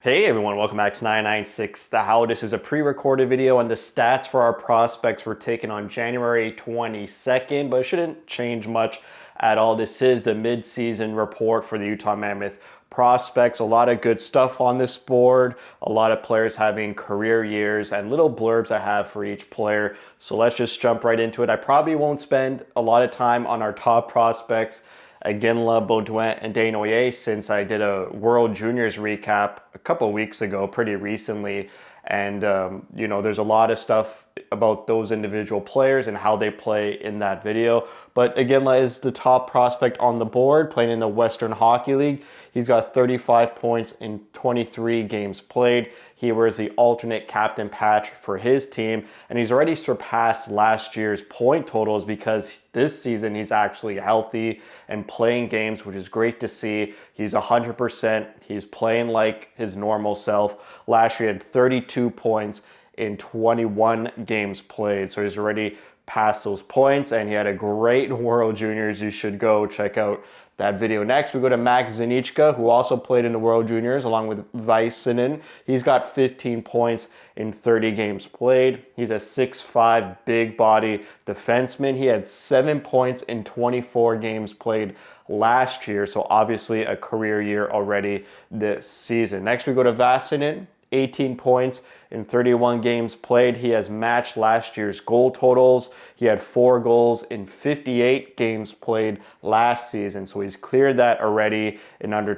Hey everyone, welcome back to 996 The Howl. This is a pre-recorded video and the stats for our prospects were taken on January 22nd, but it shouldn't change much at all. This is the mid-season report for the Utah Mammoth prospects. A lot of good stuff on this board, a lot of players having career years, and little blurbs I have for each player. So let's just jump right into it. I probably won't spend a lot of time on our top prospects, Iginla, Baudouin, and Desnoyers, since I did a World Juniors recap a couple weeks ago, pretty recently. And, there's a lot of stuff about those individual players and how they play in that video. But Iginla is the top prospect on the board, playing in the Western Hockey League. He's got 35 points in 23 games played. He wears the alternate captain patch for his team, and he's already surpassed last year's point totals because this season he's actually healthy and playing games, which is great to see. He's 100%. He's playing like his normal self. Last year he had 32 points in 21 games played. So he's already passed those points, and he had a great World Juniors. You should go check out that video. Next, we go to Max Zanichka, who also played in the World Juniors along with Väisänen. He's got 15 points in 30 games played. He's a 6'5", big body defenseman. He had 7 points in 24 games played last year, so obviously a career year already this season. Next, we go to Väisänen. 18 points in 31 games played. He has matched last year's goal totals. He had 4 goals in 58 games played last season. So he's cleared that already in under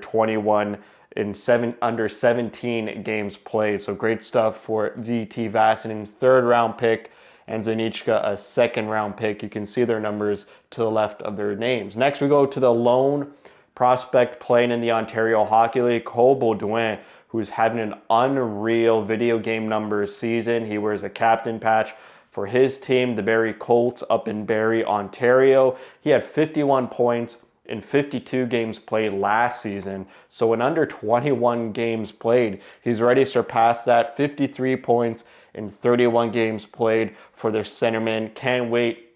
17 games played. So great stuff for VT Väisänen, 3rd round pick, and Zanichka, a 2nd round pick. You can see their numbers to the left of their names. Next, we go to the lone prospect playing in the Ontario Hockey League, Cole Baudouin, who's having an unreal video game numbers season. He wears a captain patch for his team, the Barrie Colts, up in Barrie, Ontario. He had 51 points in 52 games played last season. So in under 21 games played, he's already surpassed that. 53 points in 31 games played for their centerman. Can't wait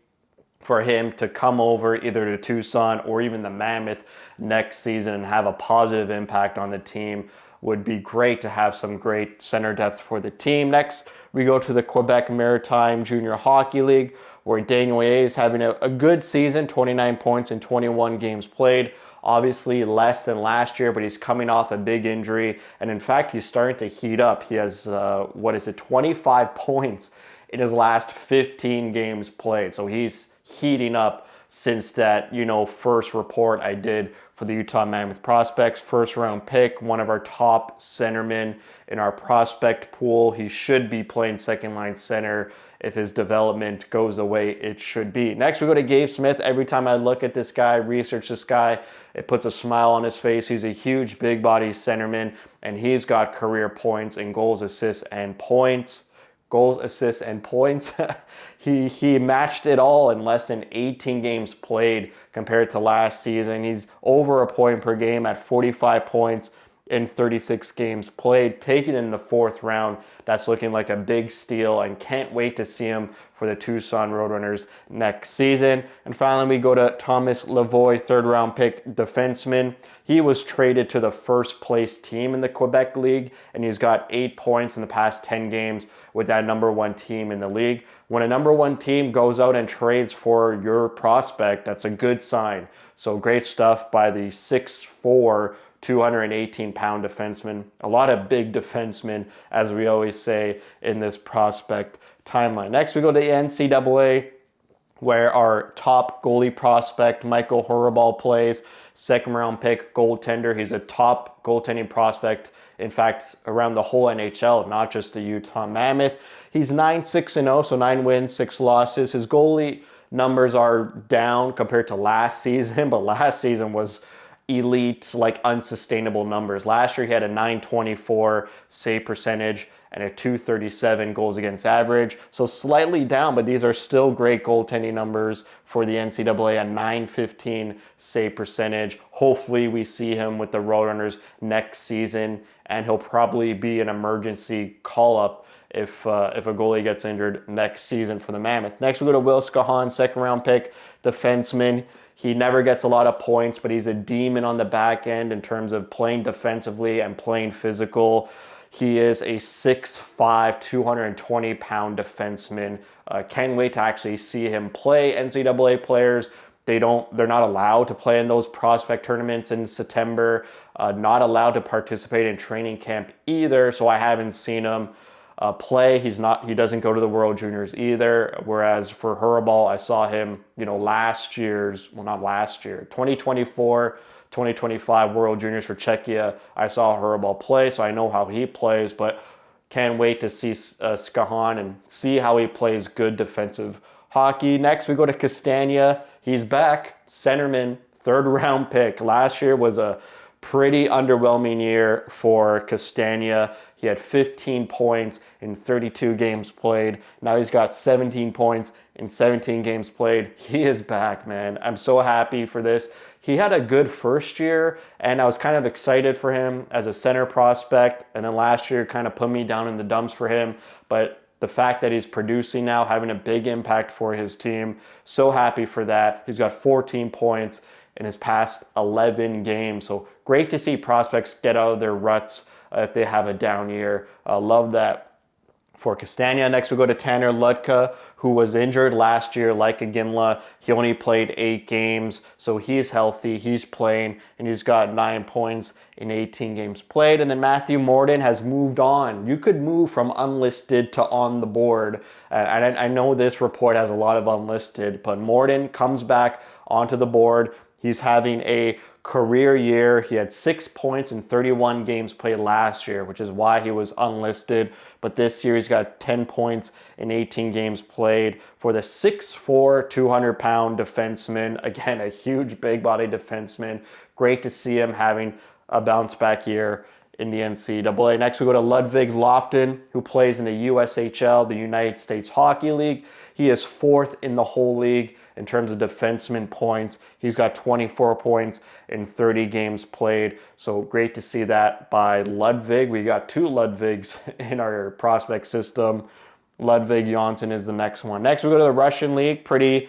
for him to come over either to Tucson or even the Mammoth next season and have a positive impact on the team. Would be great to have some great center depth for the team. Next, we go to the Quebec Maritime Junior Hockey League, where Desnoyers is having a good season, 29 points in 21 games played. Obviously less than last year, but he's coming off a big injury. And in fact, he's starting to heat up. He has, 25 points in his last 15 games played. So he's heating up since that, first report I did for the Utah Mammoth prospects. 1st round pick, one of our top centermen in our prospect pool. He should be playing 2nd line center if his development goes the way it should be. Next, we go to Gabe Smith. Every time I look at this guy, research this guy, it puts a smile on his face. He's a huge, big body centerman, and he's got career points in goals, assists, and points. Goals, assists, and points. He matched it all in less than 18 games played compared to last season. He's over a point per game at 45 points in 36 games played, taken in the 4th round. That's looking like a big steal, and can't wait to see him for the Tucson Roadrunners next season. And finally, we go to Thomas Lavoie, 3rd round pick defenseman. He was traded to the 1st place team in the Quebec League, and he's got 8 points in the past 10 games with that number 1 team in the league. When a number 1 team goes out and trades for your prospect, that's a good sign. So great stuff by the 6'4", 218-pound defenseman. A lot of big defensemen, as we always say in this prospect timeline. Next, we go to the NCAA, where our top goalie prospect, Michael Horribal, plays. 2nd round pick, goaltender. He's a top goaltending prospect, in fact, around the whole NHL, not just the Utah Mammoth. He's 9-6-0, so 9 wins, 6 losses. His goalie numbers are down compared to last season, but last season was elite, unsustainable numbers. Last year, he had a .924 save percentage and a .237 goals against average. So slightly down, but these are still great goaltending numbers for the NCAA, a .915 save percentage. Hopefully we see him with the Roadrunners next season, and he'll probably be an emergency call-up if a goalie gets injured next season for the Mammoth. Next, we go to Will Skahan, 2nd round pick, defenseman. He never gets a lot of points, but he's a demon on the back end in terms of playing defensively and playing physical. He is a 6'5", 220-pound defenseman. Can't wait to actually see him play. NCAA players, they're not allowed to play in those prospect tournaments in September. Not allowed to participate in training camp either. So I haven't seen him play. He doesn't go to the World Juniors either. Whereas for Hurlball, I saw him, 2024, 2025 World Juniors for Czechia. I saw Hurlball play, so I know how he plays, but can't wait to see Skahan and see how he plays good defensive hockey. Next, we go to Castagna. He's back, centerman, 3rd round pick. Last year was a pretty underwhelming year for Castagna. He had 15 points in 32 games played. Now he's got 17 points in 17 games played. He is back, man. I'm so happy for this. He had a good first year, and I was kind of excited for him as a center prospect. And then last year kind of put me down in the dumps for him. But the fact that he's producing now, having a big impact for his team, so happy for that. He's got 14 points in his past 11 games. So great to see prospects get out of their ruts if they have a down year. Love that for Castagna. Next, we go to Tanner Ludka, who was injured last year like Iginla. He only played 8 games, so he's healthy. He's playing, and he's got 9 points in 18 games played. And then Matthew Morden has moved on. You could move from unlisted to on the board. And I know this report has a lot of unlisted, but Morden comes back onto the board. He's having a career year. He had 6 points in 31 games played last year, which is why he was unlisted. But this year he's got 10 points in 18 games played for the 6'4", 200-pound defenseman. Again, a huge big body defenseman. Great to see him having a bounce back year in the NCAA. Next, we go to Ludwig Lofton, who plays in the USHL, the United States Hockey League. He is 4th in the whole league in terms of defenseman points. He's got 24 points in 30 games played. So great to see that by Ludwig. We got 2 Ludwigs in our prospect system. Ludwig Jonsson is the next one. Next, we go to the Russian League. Pretty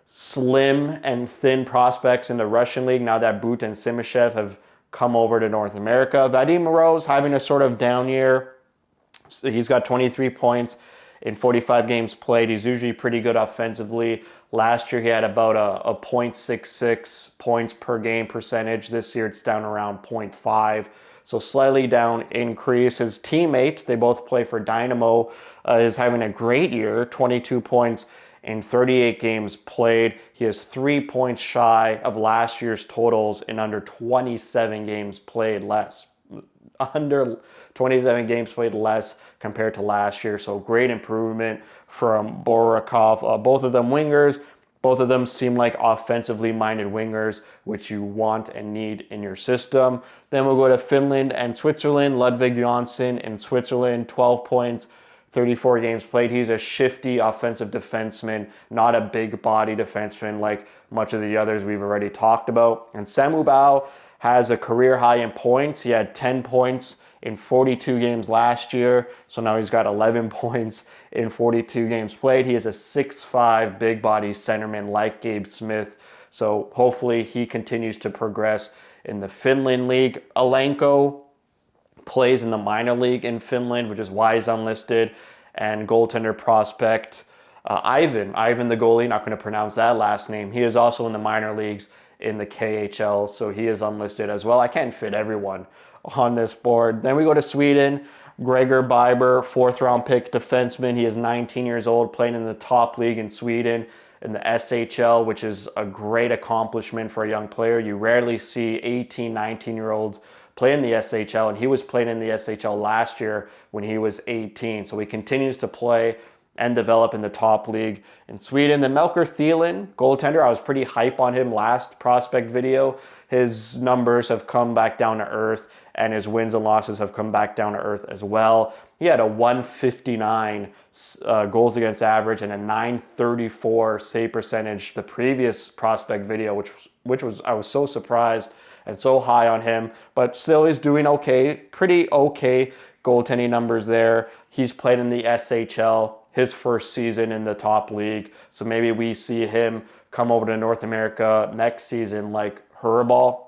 slim and thin prospects in the Russian League now that But and Simashev have come over to North America. Vadim Moroz having a sort of down year. So he's got 23 points in 45 games played. He's usually pretty good offensively. Last year he had about a .66 points per game percentage. This year it's down around 0.5. So slightly down increase. His teammates, they both play for Dynamo, is having a great year. 22 points in 38 games played. He is 3 points shy of last year's totals in under 27 games played less. Under 27 games played less compared to last year. So great improvement from Borakov. Both of them wingers. Both of them seem like offensively minded wingers, which you want and need in your system. Then we'll go to Finland and Switzerland. Ludwig Jonsson in Switzerland, 12 points, 34 games played. He's a shifty offensive defenseman, not a big body defenseman like much of the others we've already talked about. And Samu Bao has a career high in points. He had 10 points in 42 games last year. So now he's got 11 points in 42 games played. He is a 6'5" big body centerman like Gabe Smith. So hopefully he continues to progress in the Finland league. Alenko plays in the minor league in Finland, which is why he's unlisted. And goaltender prospect Ivan the goalie, not going to pronounce that last name. He is also in the minor leagues in the KHL, so he is unlisted as well. I can't fit everyone on this board. Then we go to Sweden. Gregor Byber, 4th round pick defenseman. He is 19 years old, playing in the top league in Sweden in the SHL, which is a great accomplishment for a young player. You rarely see 18, 19-year-olds play in the SHL, and he was playing in the SHL last year when he was 18. So he continues to play and develop in the top league in Sweden. Then Melker Thielen, goaltender, I was pretty hype on him last prospect video. His numbers have come back down to earth, and his wins and losses have come back down to earth as well. He had a 159 goals against average and a 934 save percentage the previous prospect video, which was I was so surprised and so high on him, but still he's doing okay, pretty okay goaltending numbers there. He's played in the SHL his first season in the top league. So maybe we see him come over to North America next season like Hurabal.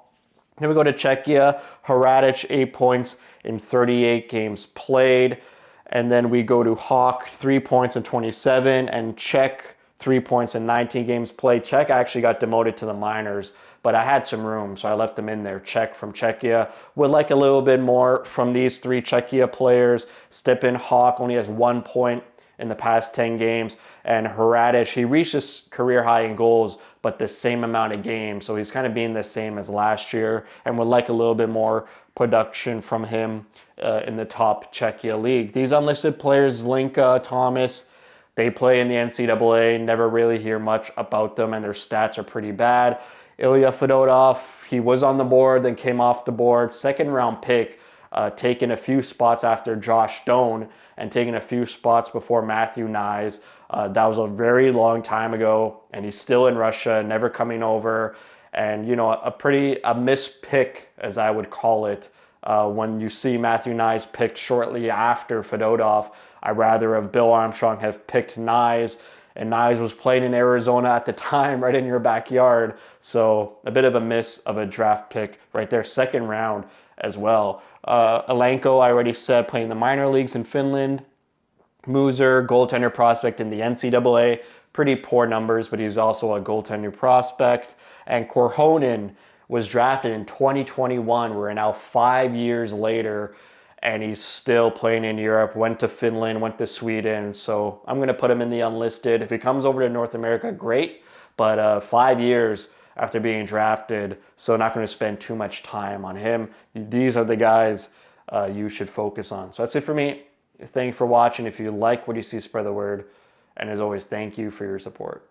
Then we go to Czechia. Hradic, 8 points in 38 games played. And then we go to Hawk, 3 points in 27. And Czech, 3 points in 19 games played. Czech actually got demoted to the minors, but I had some room, so I left him in there. Czech from Czechia. Would like a little bit more from these 3 Czechia players. Stepin Hawk only has 1 point in the past 10 games. And Hradic, he reached his career high in goals, but the same amount of games. So he's kind of being the same as last year, and would like a little bit more production from him in the top Czechia league. These unlisted players, Zlinka, Thomas, they play in the NCAA. Never really hear much about them, and their stats are pretty bad. Ilya Fedotov, he was on the board, then came off the board. Second round pick, taking a few spots after Josh Doan and taking a few spots before Matthew Nyes. That was a very long time ago, and he's still in Russia, never coming over. And, you know, a missed pick, as I would call it, when you see Matthew Nyes picked shortly after Fedotov. I'd rather have Bill Armstrong have picked Nyes, and Nyes was playing in Arizona at the time, right in your backyard. So a bit of a miss of a draft pick right there, second round as well. Alanko, I already said, playing the minor leagues in Finland. Muser, goaltender prospect in the NCAA. Pretty poor numbers, but he's also a goaltender prospect. And Korhonen was drafted in 2021. We're now 5 years later, and he's still playing in Europe. Went to Finland, went to Sweden. So I'm going to put him in the unlisted. If he comes over to North America, great. But 5 years after being drafted, so not going to spend too much time on him. These are the guys you should focus on. So that's it for me. Thanks for watching. If you like what you see, spread the word. And as always, thank you for your support.